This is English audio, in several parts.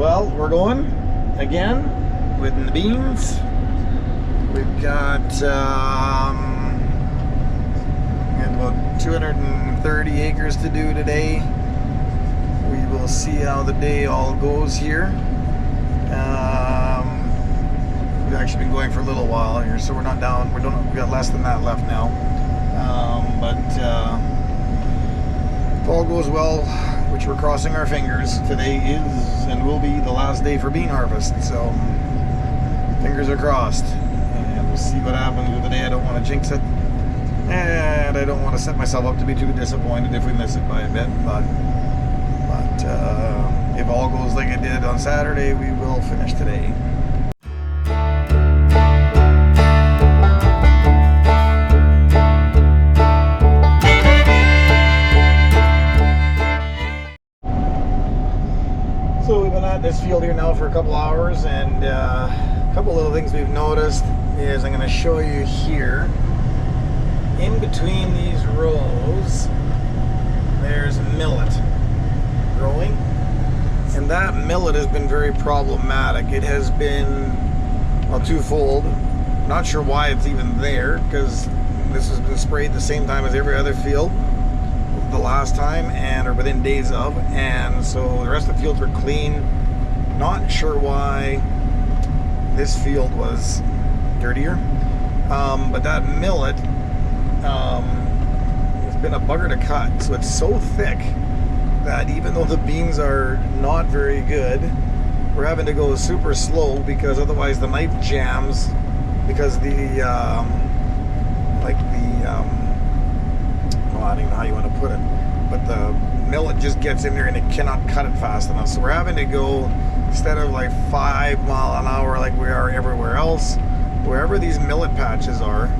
Well, we're going again with the beans. We've got about 230 acres to do today. We will see how the day all goes here. We've actually been going for a little while here, so we're not down. We got less than that left now. But if all goes well, which we're crossing our fingers, today is and will be the last day for bean harvest. So fingers are crossed, and we'll see what happens with the day. I don't want to jinx it, and I don't want to set myself up to be too disappointed if we miss it by a bit. But if all goes like it did on Saturday, we will finish today. So we've been at this field here now for a couple hours, and a couple little things we've noticed is I'm going to show you here. In between these rows, there's millet growing, and that millet has been very problematic. It has been, well, twofold. Not sure why it's even there, because this has been sprayed the same time as every other field the last time, or within days of, and so the rest of the fields were clean. Not sure why this field was dirtier, but that millet has been a bugger to cut. So it's so thick that even though the beans are not very good, we're having to go super slow, because otherwise the knife jams, because the I don't even know how you want to put it, but the millet just gets in there and it cannot cut it fast enough. So we're having to go, instead of like 5 mile an hour like we are everywhere else, wherever these millet patches are,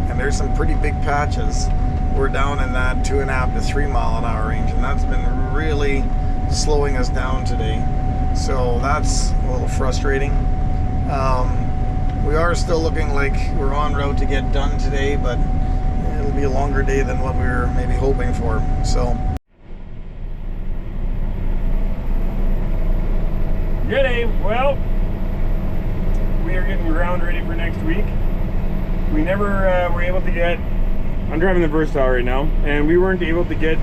and there's some pretty big patches, we're down in that 2.5 to 3 mile an hour range, and that's been really slowing us down today. So that's a little frustrating. We are still looking like we're en route to get done today, but it'll be a longer day than what we were maybe hoping for. So G'day. Well, we are getting ground ready for next week. We never were able to get, I'm driving the Versatile right now, and we weren't able to get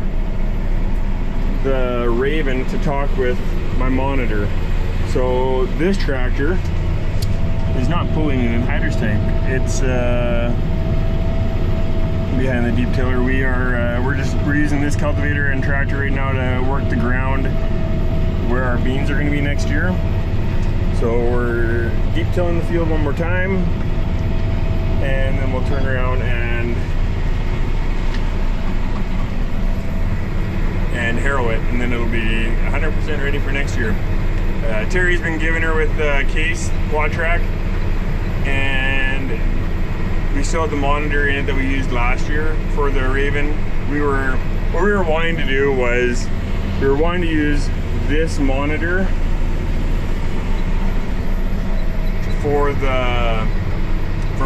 the Raven to talk with my monitor. So this tractor is not pulling an anhydrous tank. It's behind the deep tiller. We're using this cultivator and tractor right now to work the ground where our beans are going to be next year. So we're deep tilling the field one more time, and then we'll turn around and harrow it, and then it'll be 100% ready for next year. Terry's been giving her with the case quad track, and we still have the monitor in it that we used last year for the Raven. What we were wanting to do was, we were wanting to use this monitor for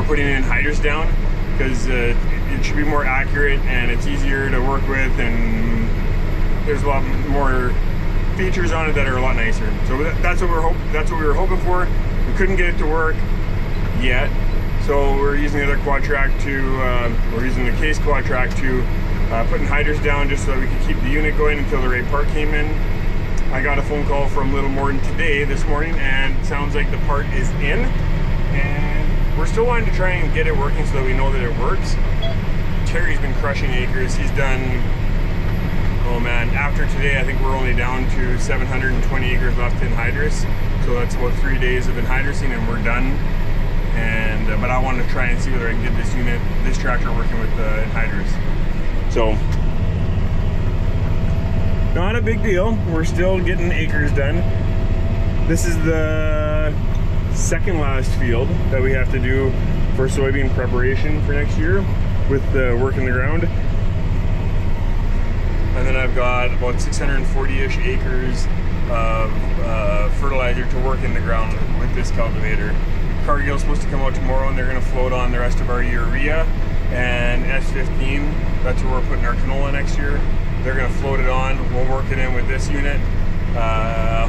putting in hydrous down, because it should be more accurate and it's easier to work with, and there's a lot more features on it that are a lot nicer. So that's what we were hoping for. We couldn't get it to work yet. So we're using the other quad track we're using the case quad track to putting hydrous down, just so that we could keep the unit going until the right part came in. I got a phone call from Little Morton this morning, and it sounds like the part is in. And we're still wanting to try and get it working so that we know that it works. Terry's been crushing acres. He's done, oh man, after today I think we're only down to 720 acres left in hydrous. So that's about 3 days of anhydrusing and we're done. And but I want to try and see whether I can get this tractor working with the anhydrous. So not a big deal. We're still getting acres done. This is the second last field that we have to do for soybean preparation for next year with working the ground. And then I've got about 640-ish acres of fertilizer to work in the ground with this cultivator. Cargill's supposed to come out tomorrow, and they're going to float on the rest of our urea and S15. That's where we're putting our canola next year. They're going to float it on. We'll work it in with this unit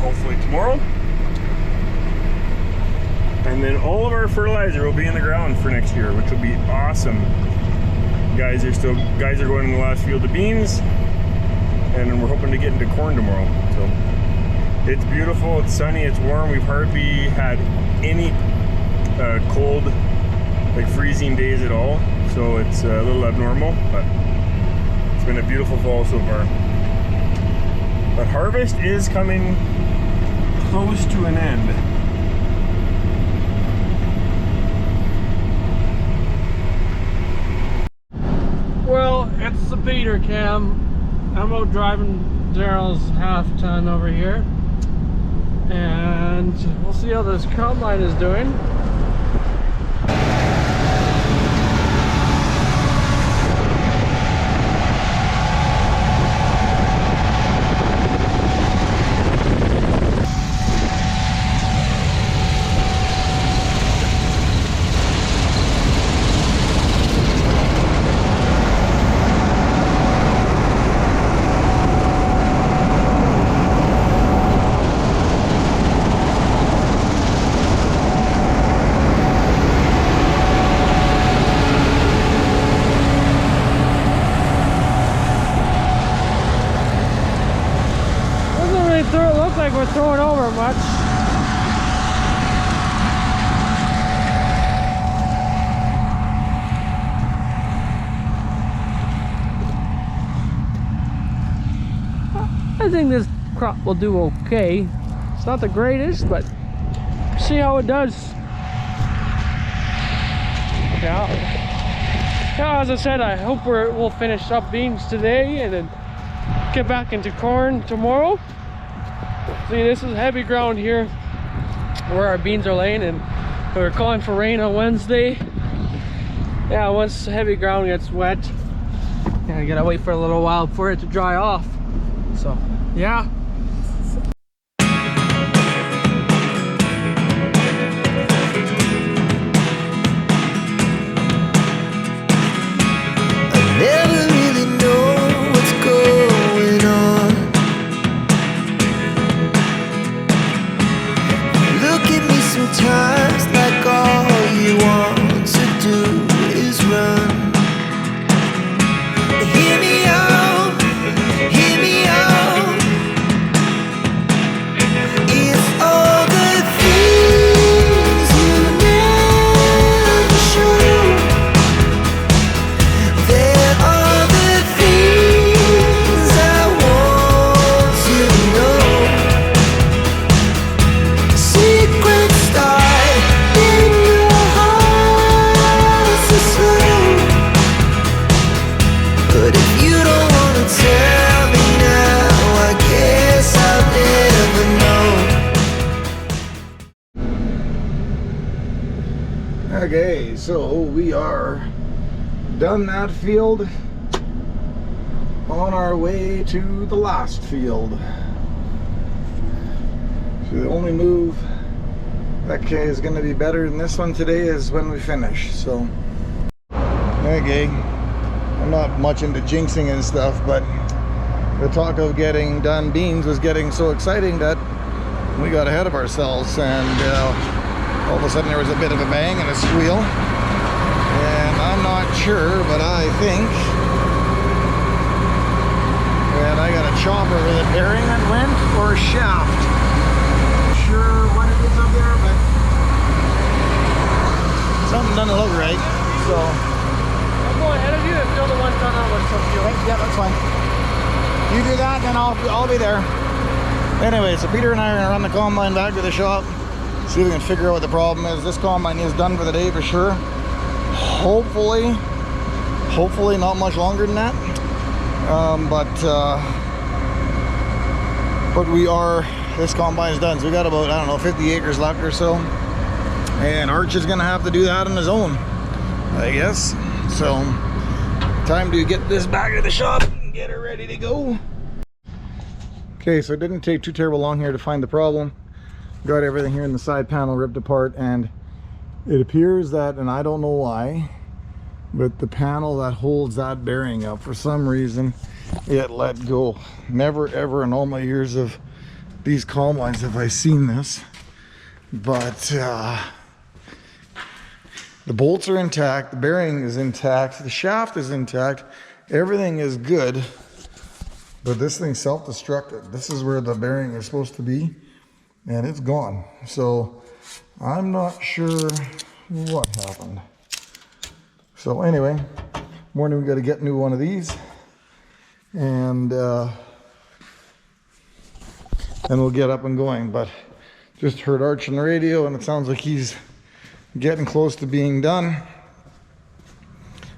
hopefully tomorrow, And then all of our fertilizer will be in the ground for next year, which will be awesome. Guys are going in the last field of beans, and we're hoping to get into corn tomorrow. So it's beautiful, it's sunny, it's warm. We've hardly had any cold, like freezing days at all. So it's a little abnormal, but it's been a beautiful fall so far. But harvest is coming close to an end. Well, it's the Peter Cam. I'm out driving Daryl's half ton over here, and we'll see how this combine is doing. Like we're throwing over much. I think this crop will do okay. It's not the greatest, but see how it does. Yeah, as I said, I hope we'll finish up beans today and then get back into corn tomorrow. See, this is heavy ground here where our beans are laying, and we're calling for rain on Wednesday. Yeah, once heavy ground gets wet, I gotta wait for a little while for it to dry off. So, yeah. Sometimes like all you want to do is run. Hear me out, hear me out. It's all the things you never show. There are the things I want to know. Secrets but if you don't want to tell me now, I guess I'll never know. Okay, so we are done that field, on our way to the last field. So the only move that is going to be better than this one today is when we finish. So okay, I'm not much into jinxing and stuff, but the talk of getting done beans was getting so exciting that we got ahead of ourselves, and all of a sudden there was a bit of a bang and a squeal, and I'm not sure, but I think that I got a chopper with a bearing that went, or a shaft. Not sure what it is up there, but something doesn't look right. So I'm going ahead of you and fill the one ton out with some fuel. yeah, that's fine. You do that, then I'll be there. Anyway, so Peter and I are gonna run the combine back to the shop, see if we can figure out what the problem is. This combine is done for the day for sure. Hopefully not much longer than that. But this combine is done. So we got about, I don't know, 50 acres left or so. And Arch is gonna have to do that on his own, I guess. So time to get this back to the shop and get it ready to go. Okay, so it didn't take too terrible long here to find the problem. Got everything here in the side panel ripped apart, and it appears that, and I don't know why, but the panel that holds that bearing up, for some reason it let go. Never ever in all my years of these combines have I seen this, but The bolts are intact, the bearing is intact, the shaft is intact, everything is good, but this thing self-destructed. This is where the bearing is supposed to be, and it's gone. So I'm not sure what happened. So anyway, morning we got to get a new one of these, and then we'll get up and going. But just heard Arch on the radio, and it sounds like he's getting close to being done.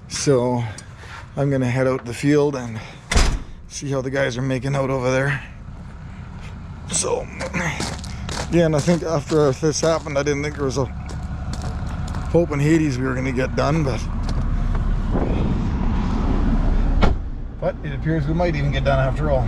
So I'm gonna head out the field and see how the guys are making out over there. So yeah, and I think after this happened, I didn't think there was a hope in Hades we were gonna get done, but it appears we might even get done after all.